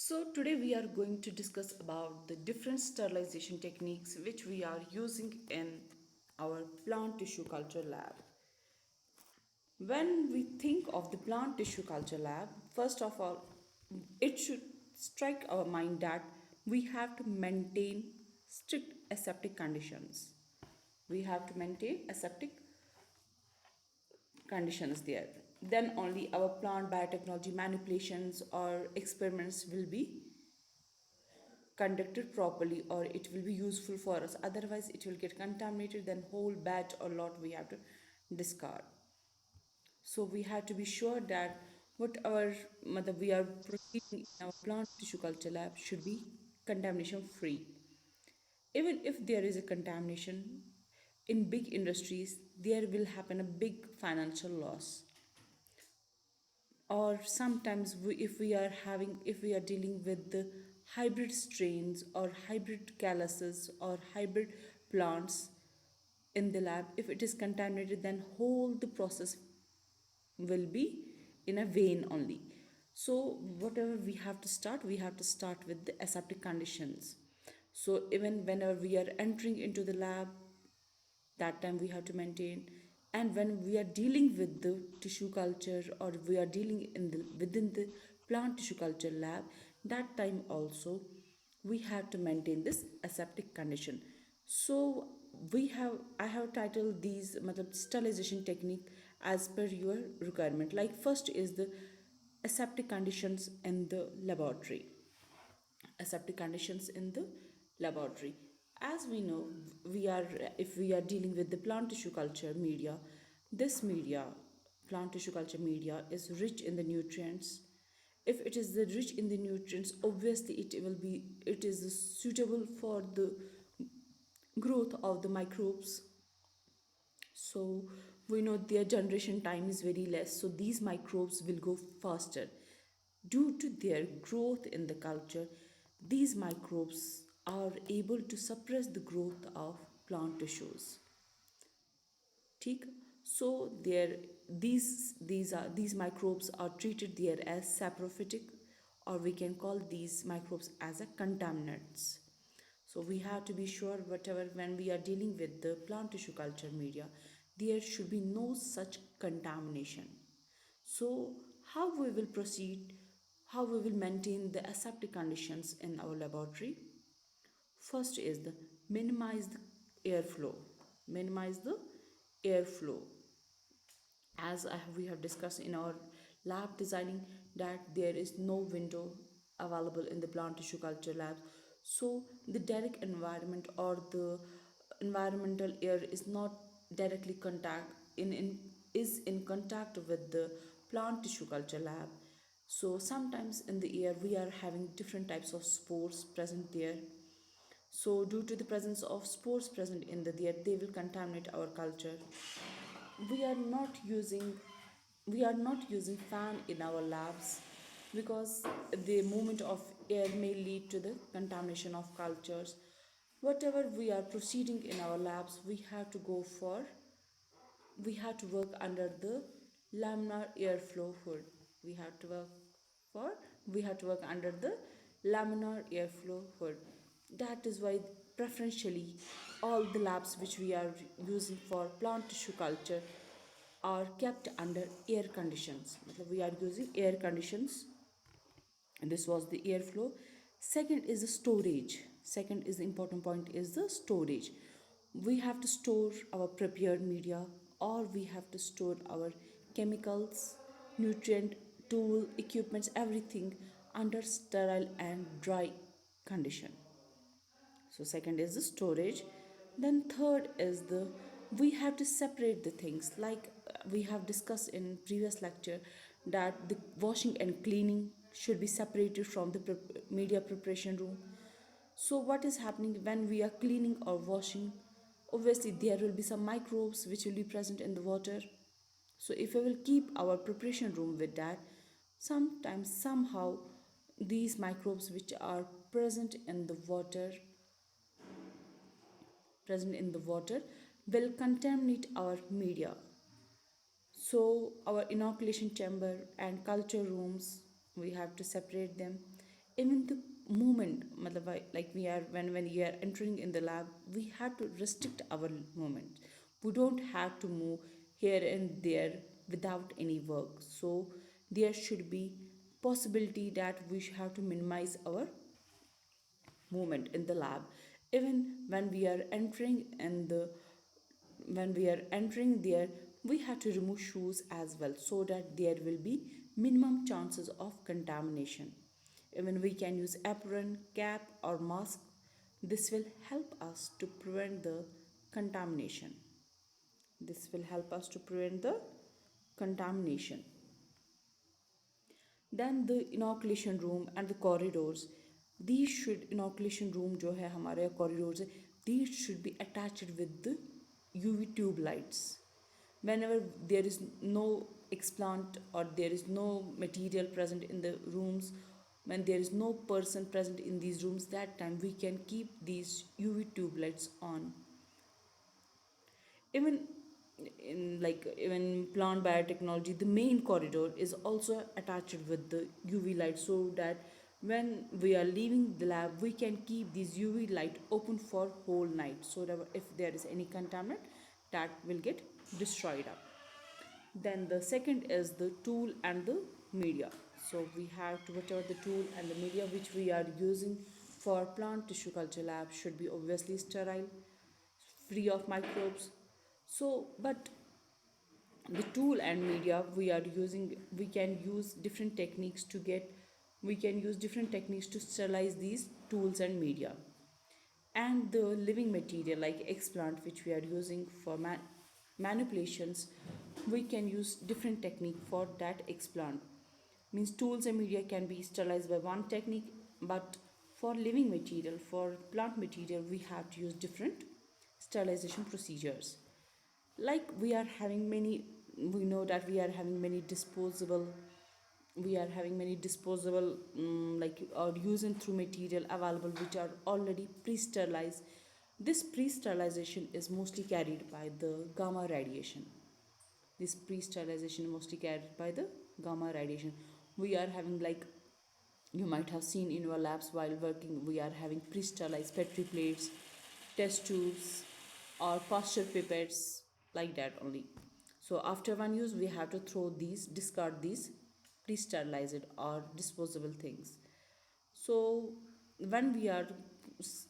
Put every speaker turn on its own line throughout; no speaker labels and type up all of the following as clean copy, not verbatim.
So today we are going to discuss about the different sterilization techniques which we are using in our plant tissue culture lab. When we think of the plant tissue culture lab, first of all, it should strike our mind that we have to maintain strict aseptic conditions. We have to maintain aseptic conditions there. Then only our plant biotechnology manipulations or experiments will be conducted properly, or it will be useful for us. Otherwise it will get contaminated, then whole batch or lot we have to discard. So we have to be sure that what our mother we are proceeding in our plant tissue culture lab should be contamination free. Even if there is a contamination in big industries, there will happen a big financial loss. Or sometimes if we are dealing with the hybrid strains or hybrid calyces or hybrid plants in the lab, if it is contaminated, then whole the process will be in a vain only. So whatever we have to start with the aseptic conditions. So even whenever we are entering into the lab, that time we have to maintain. And when we are dealing with the tissue culture, or we are dealing within the plant tissue culture lab, that time also we have to maintain this aseptic condition. So I have titled these sterilization technique as per your requirement. Like first is the aseptic conditions in the laboratory. Aseptic conditions in the laboratory. As we know, we are if we are dealing with the plant tissue culture media, this media, plant tissue culture media, is rich in the nutrients. If it is the rich in the nutrients, obviously it is suitable for the growth of the microbes. So we know their generation time is very less, so these microbes will go faster. Due to their growth in the culture, these microbes are able to suppress the growth of plant tissues. ठीक. So there these microbes are treated there as saprophytic, or we can call these microbes as a contaminants. So we have to be sure whatever when we are dealing with the plant tissue culture media, there should be no such contamination. So how we will proceed, how we will maintain the aseptic conditions in our laboratory? First is the minimize the airflow. Minimize the airflow. As we have discussed in our lab designing, that there is no window available in the plant tissue culture labs. So the direct environment or the environmental air is not directly contact in is in contact with the plant tissue culture lab. So sometimes in the air we are having different types of spores present there. So due to the presence of spores present in the air, they will contaminate our culture. we are not using we are not using fan in our labs, because the movement of air may lead to the contamination of cultures. Whatever we are proceeding in our labs, we have to work under the laminar airflow hood. We have to work for we have to work under the laminar airflow hood. That is why preferentially all the labs which we are using for plant tissue culture are kept under air conditions. We are using air conditions, and this was the airflow. Second is the storage. Second is the important point is the storage. We have to store our prepared media, or we have to store our chemicals, nutrient, tool, equipments, everything under sterile and dry condition. So second is the storage. Then third is the we have to separate the things, like we have discussed in previous lecture, that the washing and cleaning should be separated from the media preparation room. So what is happening when we are cleaning or washing? Obviously there will be some microbes which will be present in the water. So if we will keep our preparation room with that, sometimes somehow these microbes which are present in the water will contaminate our media. So our inoculation chamber and culture rooms, we have to separate them. Even the movement, matlab, like we are when we are entering in the lab, we have to restrict our movement. We don't have to move here and there without any work. So there should be possibility that we should have to minimize our movement in the lab. Even when we are entering in the when we are entering there, we have to remove shoes as well, so that there will be minimum chances of contamination. Even we can use apron, cap or mask. This will help us to prevent the contamination. This will help us to prevent the contamination. Then the inoculation room and the corridors. These should inoculation room जो है हमारे corridors है, these should be attached with the UV tube lights. Whenever there is no explant or there is no material present in the rooms, when there is no person present in these rooms, that time we can keep these UV tube lights on. Even in like even plant biotechnology, the main corridor is also attached with the UV light, so that when we are leaving the lab, we can keep this UV light open for whole night, so that if there is any contaminant, that will get destroyed up. Then the second is the tool and the media. So we have to, whatever the tool and the media which we are using for plant tissue culture lab should be obviously sterile, free of microbes. So but the tool and media we are using, we can use different techniques to get, we can use different techniques to sterilize these tools and media. And the living material like explant which we are using for manipulations, we can use different technique for that explant. Means tools and media can be sterilized by one technique, but for living material, for plant material, we have to use different sterilization procedures. Like we are having many, we know that we are having many disposable, we are having many disposable like or use and through material available which are already pre-sterilized. This pre-sterilization is mostly carried by the gamma radiation. This pre-sterilization is mostly carried by the gamma radiation. We are having, like you might have seen in your labs while working, we are having pre-sterilized petri plates, test tubes or posture pipettes, like that only. So after one use, we have to throw these, discard these pre-sterilized or disposable things. So when we are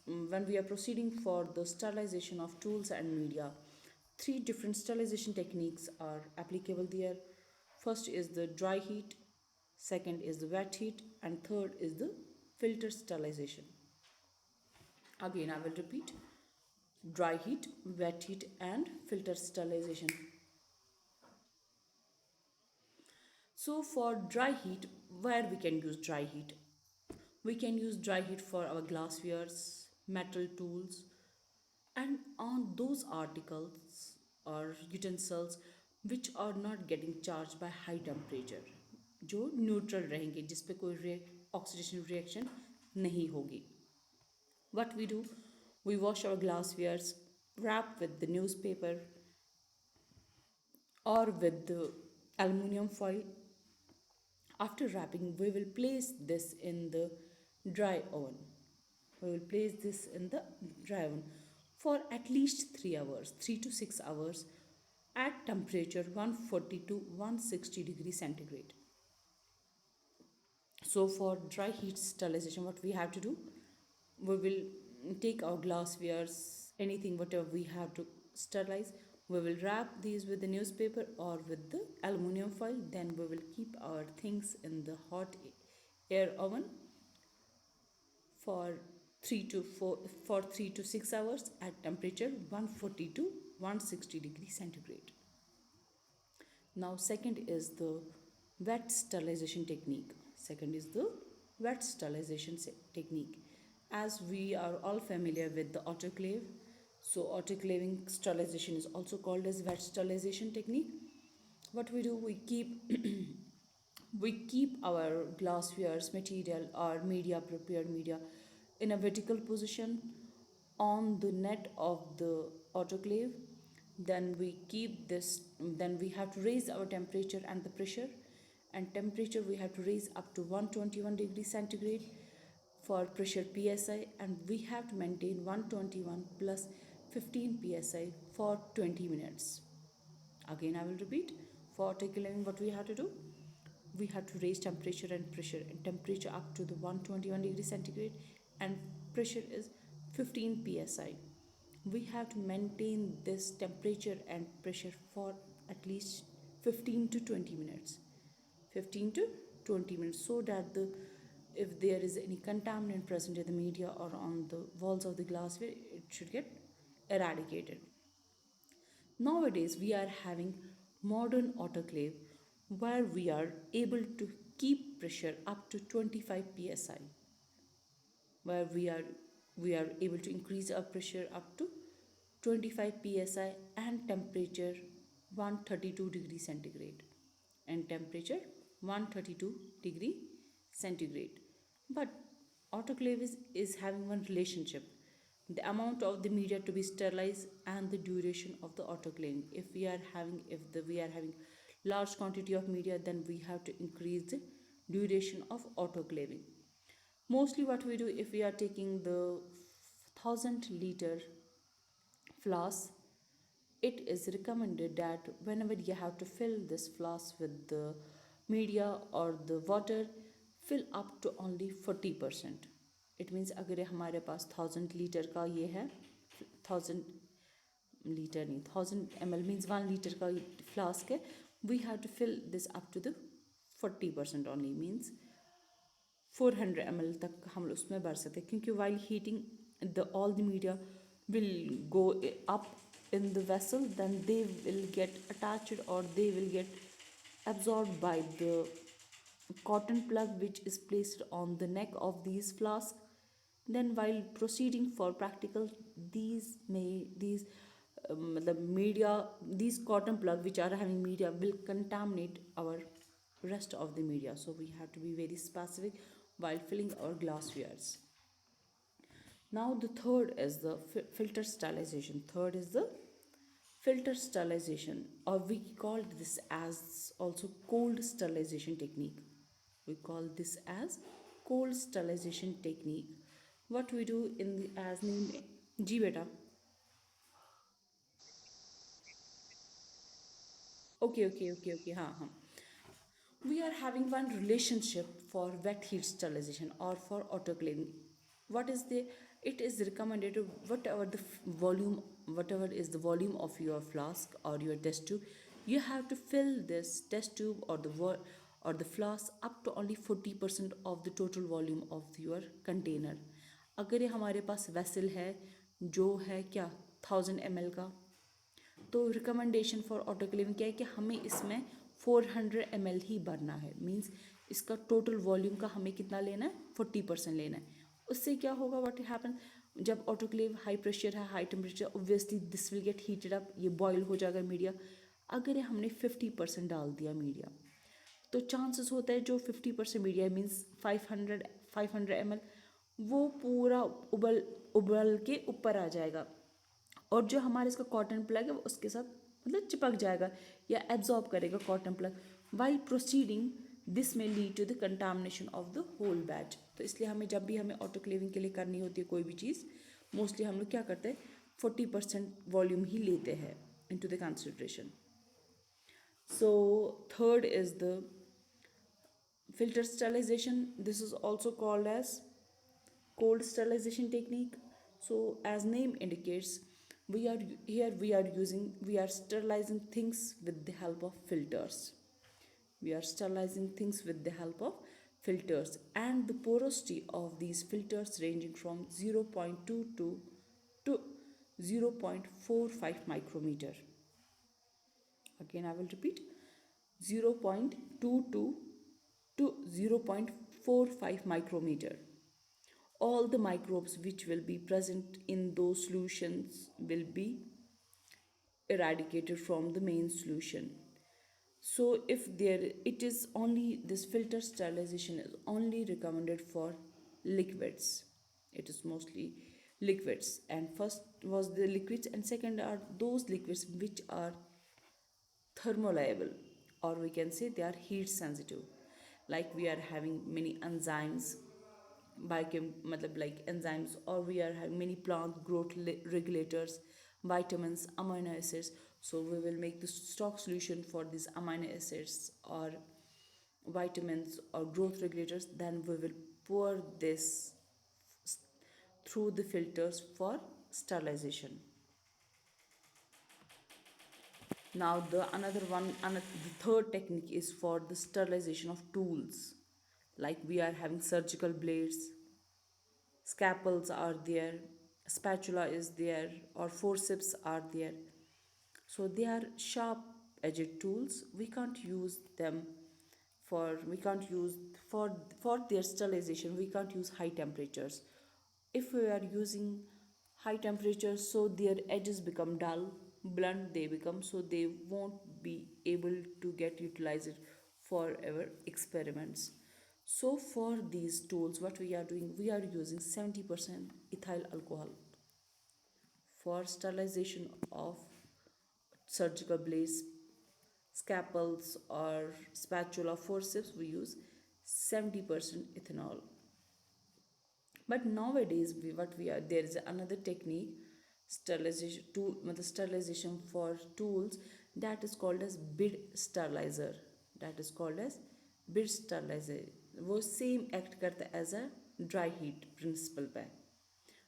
when we are proceeding for the sterilization of tools and media, three different sterilization techniques are applicable there. First is the dry heat, second is the wet heat, and third is the filter sterilization. Again, I will repeat: dry heat, wet heat, and filter sterilization. So for dry heat, where we can use dry heat? We can use dry heat for our glasswares, metal tools, and on those articles or utensils which are not getting charged by high temperature, जो neutral रहेंगे, जिस पे कोई oxidation reaction नहीं होगी. What we do, we wash our glasswares, wrap with the newspaper or with the aluminium foil. After wrapping, we will place this in the dry oven. We will place this in the dry oven for at least 3 hours, 3 to 6 hours at temperature 140 to 160 degrees centigrade. So for dry heat sterilization, what we have to do, we will take our glasswares, anything whatever we have to sterilize, we will wrap these with the newspaper or with the aluminium foil. Then we will keep our things in the hot air oven for 3 to 6 hours at temperature 140 to 160 degrees centigrade. Now second is the wet sterilization technique. Second is the wet sterilization technique. As we are all familiar with the autoclave, so autoclaving sterilization is also called as wet sterilization technique. What we do, we keep we keep our glasswares material or media, prepared media, in a vertical position on the net of the autoclave. Then we keep this, then we have to raise our temperature and the pressure, and temperature we have to raise up to 121 degrees centigrade. for pressure psi, and we have to maintain 121 plus 15 psi for 20 minutes. Again, I will repeat. For articulating, what we have to do, we have to raise temperature and pressure, and temperature up to the 121 degrees centigrade and pressure is 15 psi. We have to maintain this temperature and pressure for at least 15 to 20 minutes. 15 to 20 minutes, so that the if there is any contaminant present in the media or on the walls of the glassware, it should get eradicated. Nowadays, we are having modern autoclave where we are able to keep pressure up to 25 psi, where we are able to increase our pressure up to 25 psi and temperature 132 degree centigrade and temperature 132 degree centigrade. But autoclave is having one relationship, the amount of the media to be sterilized and the duration of the autoclaving. If we are having large quantity of media, then we have to increase the duration of autoclaving. Mostly what we do, if we are taking the 1000 liter flask, it is recommended that whenever you have to fill this flask with the media or the water, fill up to only 40%. It means अगर हमारे पास 1000 litre का ये है, 1000 litre नहीं, 1000 ml means 1 litre का flask है, we have to fill this up to the 40% only, means 400 ml तक हम उसमें भर सकते हैं, क्योंकि while heating the all the media will go up in the vessel, then they will get attached or they will get absorbed by the cotton plug which is placed on the neck of these flasks. Then while proceeding for practical, the media, these cotton plug which are having media will contaminate our rest of the media, so we have to be very specific while filling our glasswares. Now the third is the filter sterilization. Third is the filter sterilization, or we call this as also cold sterilization technique. We call this as cold sterilization technique. What we do in the as named, जी बेटा, okay, हाँ हाँ, we are having one relationship for wet heat sterilization or for autoclaving. What is the, it is recommended whatever the volume, whatever is the volume of your flask or your test tube, you have to fill this test tube or or the flask up to only 40% of the total volume of your container. अगर ये हमारे पास vessel है जो है क्या 1000 ml का, तो recommendation for autoclaving क्या है कि हमें इसमें 400 ml ही भरना है, मींस इसका टोटल वॉल्यूम का हमें कितना लेना है, 40% लेना है. उससे क्या होगा, व्हाट हैपन, जब ऑटोक्लेव हाई प्रेशर है, high temperature, obviously this will get heated up, ये बॉयल हो जाएगा मीडिया. अगर हमने 50% डाल दिया मीडिया, तो चांसेस होता है जो 50% मीडिया मीन्स 500 ml, वो पूरा उबल उबल के ऊपर आ जाएगा, और जो हमारे इसका कॉटन प्लग है वो उसके साथ मतलब चिपक जाएगा या एब्जॉर्ब करेगा cotton plug. While proceeding this में lead to the contamination of the whole batch. तो इसलिए हमें जब भी हमें ऑटोक्लेविंग के लिए करनी होती है कोई भी चीज़, मोस्टली हम लोग क्या करते हैं, 40% वॉल्यूम ही लेते हैं into the consideration. So third is the filter sterilization. This is also called as cold sterilization technique. So as name indicates, we are sterilizing things with the help of filters. We are sterilizing things with the help of filters, and the porosity of these filters ranging from 0.22 to 0.45 micrometer. Again, I will repeat, 0.22 to 0.45 micrometer. All the microbes which will be present in those solutions will be eradicated from the main solution. So if there, it is only, this filter sterilization is only recommended for liquids. It is mostly liquids, and first was the liquids and second are those liquids which are thermolabile, or we can say they are heat sensitive, like we are having many enzymes, biochem matlab like enzymes, or we are having many plant growth regulators, vitamins, amino acids. So we will make the stock solution for these amino acids or vitamins or growth regulators. Then we will pour this through the filters for sterilization. Now the third technique is for the sterilization of tools. Like we are having surgical blades, scalpels are there, spatula is there, or forceps are there. So they are sharp edged tools. We can't use for their sterilization. We can't use high temperatures. If we are using high temperatures, so their edges become dull, blunt they become, so they won't be able to get utilized for our experiments. So for these tools, what we are doing, we are using 70% ethyl alcohol for sterilization of surgical blades, scalpels, or spatula, forceps. We use 70% ethanol. But nowadays, what we are, there is another technique, sterilization for tools, that is called as bid sterilizer. That is called as bid sterilizer. वो same act करता है as a dry heat principle पे.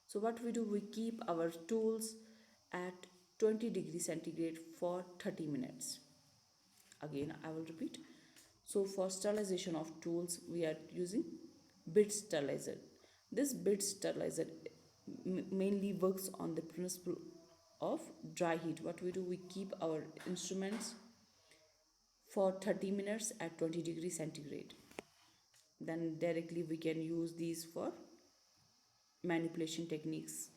So what we do, we keep our tools at 20 degrees centigrade for 30 minutes. Again, I will repeat. So for sterilization of tools, we are using bid sterilizer. This bid sterilizer mainly works on the principle of dry heat. What we do, we keep our instruments for 30 minutes at 20 degrees centigrade. Then directly we can use these for manipulation techniques.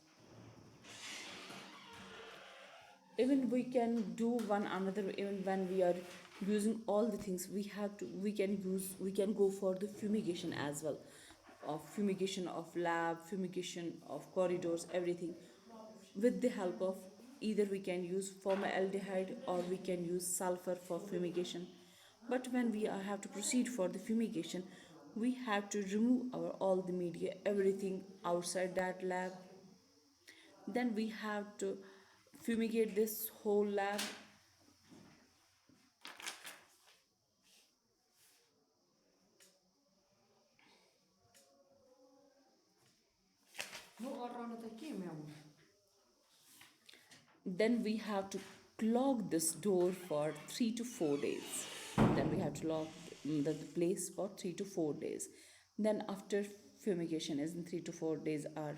Even we can do one another. Even when we are using all the things, we can go for the fumigation as well, of fumigation of lab, fumigation of corridors, everything, with the help of either we can use formaldehyde or we can use sulfur for fumigation. But when we have to proceed for the fumigation, we have to remove our all the media, everything outside that lab. Then we have to fumigate this whole lab. Then we have to clog this door for 3 to 4 days. Then we have to lock the place for 3 to 4 days. Then after fumigation is in 3 to 4 days are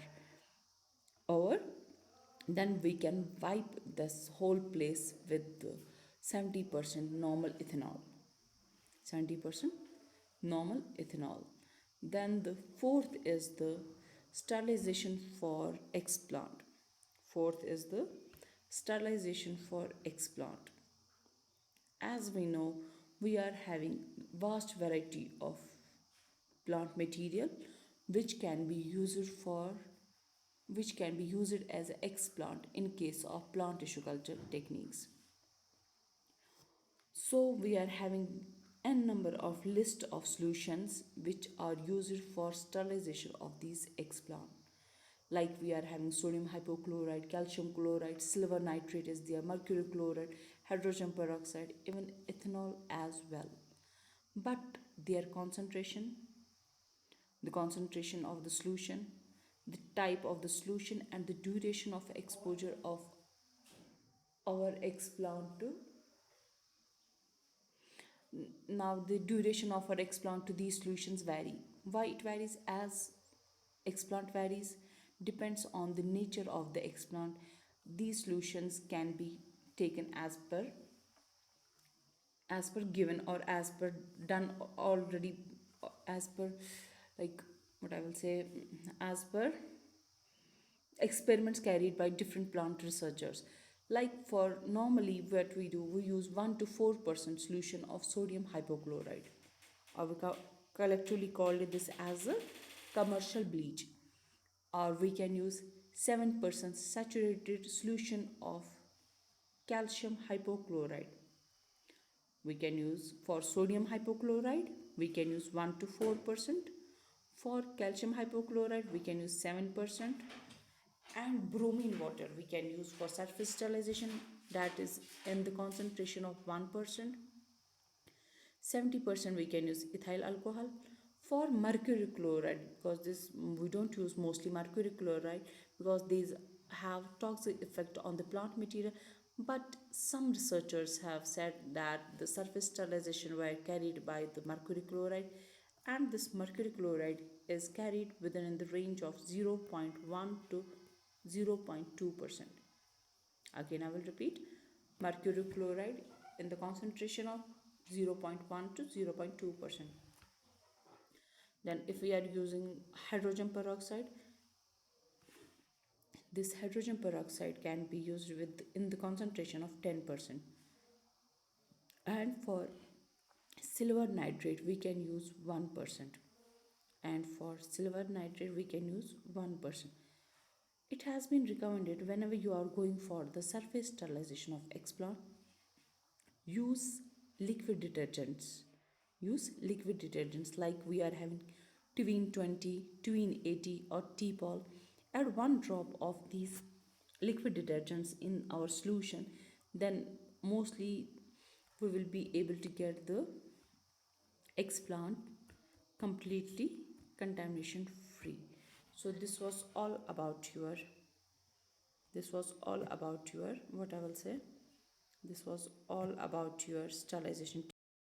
over, then we can wipe this whole place with 70% normal ethanol. 70% normal ethanol. Then the fourth is the sterilization for explant. Fourth is the sterilization for explant. As we know, we are having vast variety of plant material which can be used for which can be used as an explant in case of plant tissue culture techniques. So we are having n number of list of solutions which are used for sterilization of these explant. Like we are having sodium hypochlorite, calcium chloride, silver nitrate is there, mercury chloride, hydrogen peroxide, even ethanol as well. But their concentration, the concentration of the solution, the type of the solution, and the duration of exposure of our explant to now the duration of our explant to these solutions vary. Why it varies? As explant varies, depends on the nature of the explant. These solutions can be taken as per given or as per done already, as per like what I will say, as per experiments carried by different plant researchers. Like for normally what we do, we use 1 to 4% solution of sodium hypochlorite, or we collectively called this as a commercial bleach. Or we can use 7% saturated solution of calcium hypochlorite. We can use for sodium hypochlorite, we can use 1 to 4%. For calcium hypochlorite, we can use 7%. And bromine water we can use for surface sterilization, that is in the concentration of 1%. 70% we can use ethyl alcohol. For mercury chloride, because this we don't use mostly mercury chloride because these have toxic effect on the plant material, but some researchers have said that the surface sterilization were carried by the mercury chloride, and this mercury chloride is carried within the range of 0.1 to 0.2%. Again, I will repeat, mercury chloride in the concentration of 0.1 to 0.2%. Then if we are using hydrogen peroxide, this hydrogen peroxide can be used with in the concentration of 10%. And for silver nitrate we can use 1%. And for silver nitrate we can use 1%. It has been recommended whenever you are going for the surface sterilization of explant, use liquid detergents. Use liquid detergents like we are having Tween 20, Tween 80 or T-Pol. Add one drop of these liquid detergents in our solution, then mostly we will be able to get the explant completely contamination free. So this was all about your what I will say, this was all about your sterilization